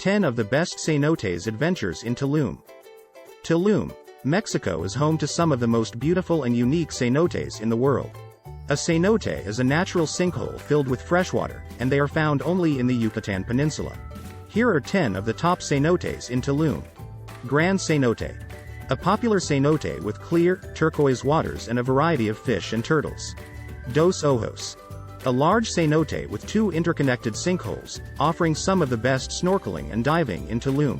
10 of the best cenotes adventures in Tulum. Tulum, Mexico is home to some of the most beautiful and unique cenotes in the world. A cenote is a natural sinkhole filled with freshwater, and they are found only in the Yucatan Peninsula. Here are 10 of the top cenotes in Tulum. Gran Cenote. A popular cenote with clear, turquoise waters and a variety of fish and turtles. Dos Ojos. A large cenote with 2 interconnected sinkholes, offering some of the best snorkeling and diving in Tulum.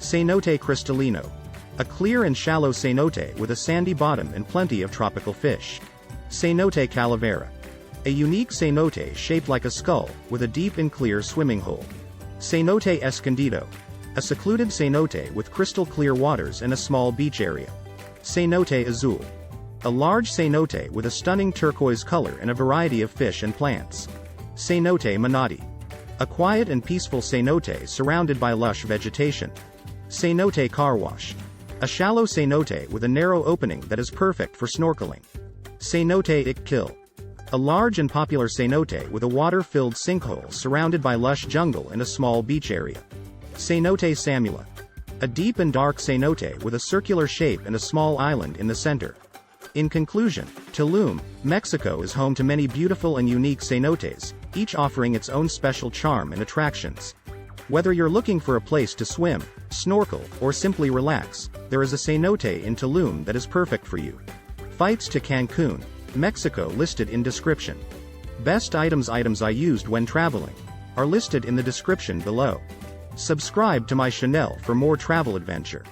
Cenote Cristalino. A clear and shallow cenote with a sandy bottom and plenty of tropical fish. Cenote Calavera. A unique cenote shaped like a skull, with a deep and clear swimming hole. Cenote Escondido. A secluded cenote with crystal clear waters and a small beach area. Cenote Azul. A large cenote with a stunning turquoise color and a variety of fish and plants. Cenote Manati. A quiet and peaceful cenote surrounded by lush vegetation. Cenote Car Wash. A shallow cenote with a narrow opening that is perfect for snorkeling. Cenote Iqquil. A large and popular cenote with a water-filled sinkhole surrounded by lush jungle and a small beach area. Cenote Samula. A deep and dark cenote with a circular shape and a small island in the center. In conclusion, Tulum, Mexico is home to many beautiful and unique cenotes, each offering its own special charm and attractions. Whether you're looking for a place to swim, snorkel, or simply relax, there is a cenote in Tulum that is perfect for you. Flights to Cancun, Mexico listed in description. Best items I used when traveling are listed in the description below. Subscribe to my channel for more travel adventure.